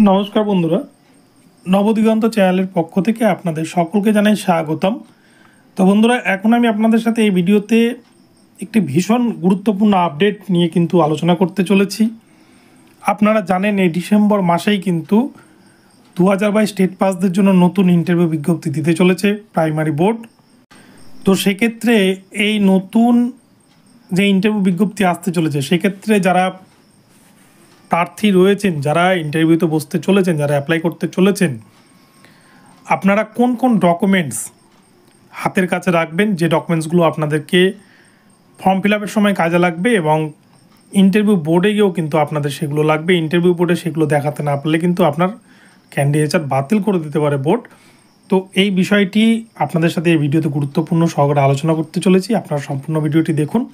নমস্কার বন্ধুরা, নবদিগন্ত চ্যানেলের পক্ষ থেকে আপনাদের সকলকে জানাই স্বাগতম। তো বন্ধুরা, এখন আমি আপনাদের সাথে এই ভিডিওতে একটি ভীষণ গুরুত্বপূর্ণ আপডেট নিয়ে কিন্তু আলোচনা করতে চলেছি। আপনারা জানেন এই ডিসেম্বর মাসেই কিন্তু 2022 স্টেট পাসদের জন্য নতুন ইন্টারভিউ বিজ্ঞপ্তি দিতে চলেছে প্রাইমারি বোর্ড। তো সেক্ষেত্রে এই নতুন যে ইন্টারভিউ বিজ্ঞপ্তি আসতে চলেছে, সেক্ষেত্রে যারা প্রার্থী রয়েছেন, যারা ইন্টারভিউতে বসতে চলেছেন, যারা অ্যাপ্লাই করতে চলেছেন, আপনারা কোন কোন ডকুমেন্টস হাতের কাছে রাখবেন, যে ডকুমেন্টসগুলো আপনাদেরকে ফর্ম ফিল আপের সময় কাজে লাগবে এবং ইন্টারভিউ বোর্ডে গিয়েও কিন্তু আপনাদের সেগুলো লাগবে। ইন্টারভিউ বোর্ডে সেগুলো দেখাতে না পারলে কিন্তু আপনার ক্যান্ডিডেচার বাতিল করে দিতে পারে বোর্ড। তো এই বিষয়টি আপনাদের সাথে এই ভিডিওতে গুরুত্বপূর্ণ সহকারে আলোচনা করতে চলেছি। আপনারা সম্পূর্ণ ভিডিওটি দেখুন।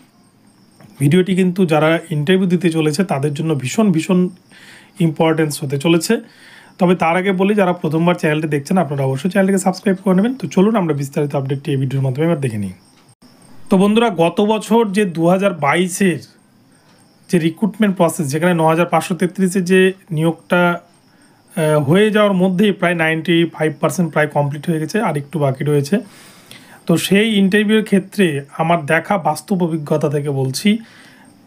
ভিডিওটি কিন্তু যারা ইন্টারভিউ দিতে চলেছে তাদের জন্য ভীষণ ভীষণ ইম্পর্টেন্স হতে চলেছে। তবে তার আগে বলি, যারা প্রথমবার চ্যানেলটি দেখছেন আপনারা অবশ্যই চ্যানেলটিকে সাবস্ক্রাইব করে নেবেন। তো চলুন আমরা বিস্তারিত আপডেটটি এই ভিডিওর মাধ্যমে এবার দেখে নিই। তো বন্ধুরা, গত বছর যে 2022-এর যে রিক্রুটমেন্ট প্রসেস, যেখানে 9533-এ যে নিয়োগটা হয়ে যাওয়ার মধ্যেই প্রায় 95% প্রায় কমপ্লিট হয়ে গেছে, আর একটু বাকি রয়েছে। তো সেই ইন্টারভিউর ক্ষেত্রে আমার দেখা বাস্তব অভিজ্ঞতা থেকে বলছি,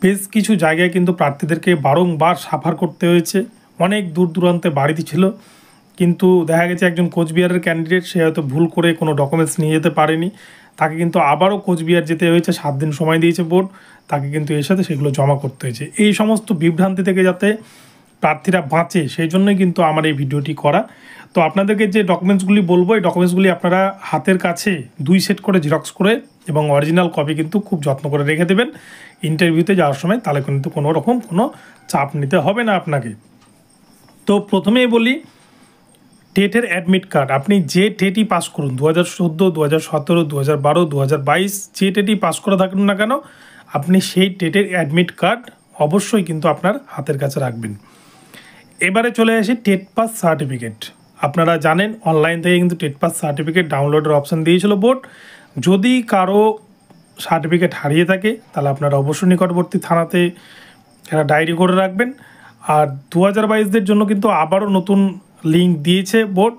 বেশ কিছু জায়গায় কিন্তু প্রার্থীদেরকে বারংবার সাফার করতে হয়েছে। অনেক দূর দূরান্তে বাড়িতে ছিল, কিন্তু দেখা গেছে একজন কোচবিহারের ক্যান্ডিডেট, সে হয়তো ভুল করে কোনো ডকুমেন্টস নিয়ে যেতে পারেনি, তাকে কিন্তু আবারও কোচবিহার যেতে হয়েছে। 7 দিন সময় দিয়েছে বোর্ড, তাকে কিন্তু এর সাথে সেগুলো জমা করতে হয়েছে। এই সমস্ত বিভ্রান্তি থেকে যাতে প্রার্থীরা বাঁচে, সেই জন্যই কিন্তু আমার এই ভিডিওটি করা। তো আপনাদেরকে যে ডকুমেন্টসগুলি বলবো, এই ডকুমেন্টসগুলি আপনারা হাতের কাছে 2 সেট করে জেরক্স করে এবং অরিজিনাল কপি কিন্তু খুব যত্ন করে রেখে দেবেন ইন্টারভিউতে যাওয়ার সময়, তাহলে কিন্তু কোনো রকম কোনো চাপ নিতে হবে না আপনাকে। তো প্রথমেই বলি, টেটের অ্যাডমিট কার্ড। আপনি যে টেটই পাস করুন, 2014, 2017, 2012, 2022, যে টেটই পাস করে থাকুন না কেন, আপনি সেই টেটের অ্যাডমিট কার্ড অবশ্যই কিন্তু আপনার হাতের কাছে রাখবেন। এবারে চলে আসি টেট পাস সার্টিফিকেট। আপনারা জানেন অনলাইন থেকে কিন্তু টেট পাস সার্টিফিকেট ডাউনলোডের অপশান দিয়েছিল বোর্ড। যদি কারো সার্টিফিকেট হারিয়ে থাকে তাহলে আপনারা অবশ্যই নিকটবর্তী থানাতে একটা ডায়েরি করে রাখবেন। আর 2022-দের জন্য কিন্তু আবারও নতুন লিঙ্ক দিয়েছে বোর্ড,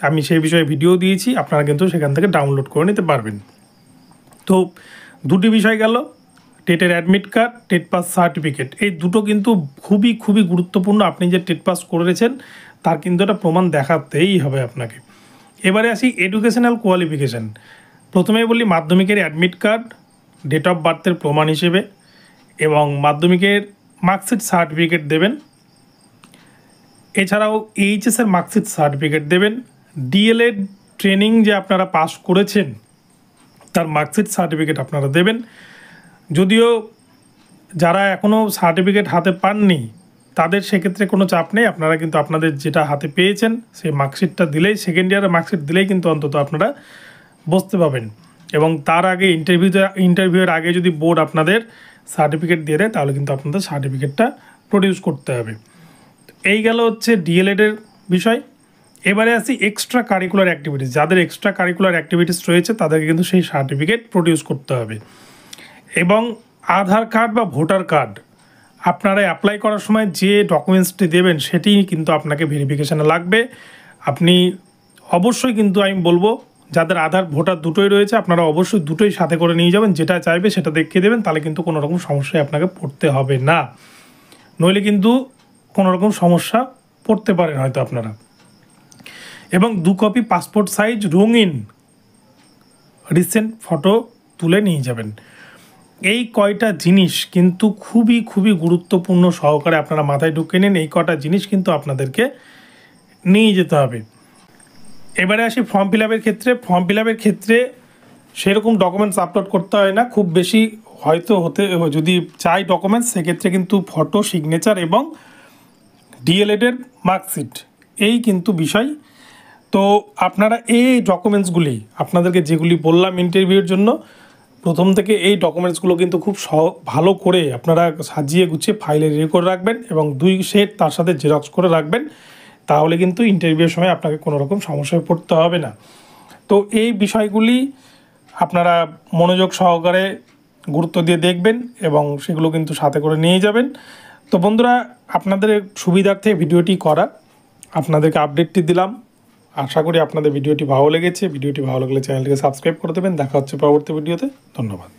আমি সেই বিষয়ে ভিডিও দিয়েছি, আপনারা কিন্তু সেখান থেকে ডাউনলোড করে নিতে পারবেন। তো দুটি বিষয় গেল, টেটের admit card, TET pass certificate, এই দুটো কিন্তু খুবই খুবই গুরুত্বপূর্ণ। আপনি যে টেট পাস করেছেন তার কিন্তু একটা প্রমাণ দেখাতেই হবে আপনাকে। এবারে আসি এডুকেশনাল কোয়ালিফিকেশান। প্রথমেই বলি, মাধ্যমিকের অ্যাডমিট কার্ড, ডেট অফ বার্থের প্রমাণ হিসেবে, এবং মাধ্যমিকের মার্কশিট সার্টিফিকেট দেবেন। এছাড়াও এইচএসের মার্কশিট সার্টিফিকেট দেবেন। ডিএলএড ট্রেনিং যে আপনারা পাস করেছেন তার মার্কশিট সার্টিফিকেট আপনারা দেবেন। যদিও যারা এখনও সার্টিফিকেট হাতে পাননি তাদের সেক্ষেত্রে কোনো চাপ নেই, আপনারা কিন্তু আপনাদের যেটা হাতে পেয়েছেন সেই মার্কশিটটা দিলেই, সেকেন্ড ইয়ারের মার্কশিট দিলেই কিন্তু অন্তত আপনারা বসতে পাবেন। এবং তার আগে ইন্টারভিউয়ের আগে যদি বোর্ড আপনাদের সার্টিফিকেট দিয়ে দেয় তাহলে কিন্তু আপনাদের সার্টিফিকেটটা প্রডিউস করতে হবে। এই গেল হচ্ছে ডিএলএডের বিষয়। এবারে আসি এক্সট্রা কারিকুলার অ্যাক্টিভিটিস। যাদের এক্সট্রা কারিকুলার অ্যাক্টিভিটিস রয়েছে তাদেরকে কিন্তু সেই সার্টিফিকেট প্রডিউস করতে হবে। এবং আধার কার্ড বা ভোটার কার্ড, আপনারা অ্যাপ্লাই করার সময় যে ডকুমেন্টসটি দেবেন সেটি কিন্তু আপনাকে ভেরিফিকেশানে লাগবে। আপনি অবশ্যই কিন্তু, আমি বলবো যাদের আধার ভোটার দুটোই রয়েছে, আপনারা অবশ্যই দুটোই সাথে করে নিয়ে যাবেন, যেটা চাইবে সেটা দেখিয়ে দেবেন, তাহলে কিন্তু কোনো রকম সমস্যায় আপনাকে পড়তে হবে না। নইলে কিন্তু কোনো রকম সমস্যা পড়তে পারেন হয়তো আপনারা। এবং 2 কপি পাসপোর্ট সাইজ রঙিন রিসেন্ট ফটো তুলে নিয়ে যাবেন। এই কয়টা জিনিস কিন্তু খুবই খুবই গুরুত্বপূর্ণ সহকারে আপনারা মাথায় ঢুকিয়ে নিন। এই কয়টা জিনিস কিন্তু আপনাদেরকে নিয়ে যেতে হবে। এবারে আসি ফর্ম ফিল আপের ক্ষেত্রে। ফর্ম ফিল আপের ক্ষেত্রে সেরকম ডকুমেন্টস আপলোড করতে হয় না, খুব বেশি হয়তো যদি চাই ডকুমেন্টস, সেক্ষেত্রে কিন্তু ফটো, সিগনেচার এবং ডিএলএডের মার্কশিট, এই কিন্তু বিষয়। তো আপনারা এই ডকুমেন্টসগুলি, আপনাদেরকে যেগুলি বললাম ইন্টারভিউর জন্য, প্রথম থেকে এই ডকুমেন্টসগুলো কিন্তু খুব ভালো করে আপনারা সাজিয়ে গুছিয়ে ফাইলে রেডি করে রাখবেন এবং 2 সেট তার সাথে জেরক্স করে রাখবেন, তাহলে কিন্তু ইন্টারভিউর সময় আপনাকে কোনো রকম সমস্যায় পড়তে হবে না। তো এই বিষয়গুলি আপনারা মনোযোগ সহকারে গুরুত্ব দিয়ে দেখবেন এবং সেগুলো কিন্তু সাথে করে নিয়ে যাবেন। তো বন্ধুরা, আপনাদের সুবিধার্থে ভিডিওটি করা। আপনাদেরকে আপডেটটি দিলাম। আশা করি আপনাদের ভিডিওটি ভালো লেগেছে। ভিডিওটি ভালো লাগলে চ্যানেলটিকে সাবস্ক্রাইব করে দেবেন। দেখা হচ্ছে পরবর্তী ভিডিওতে। ধন্যবাদ।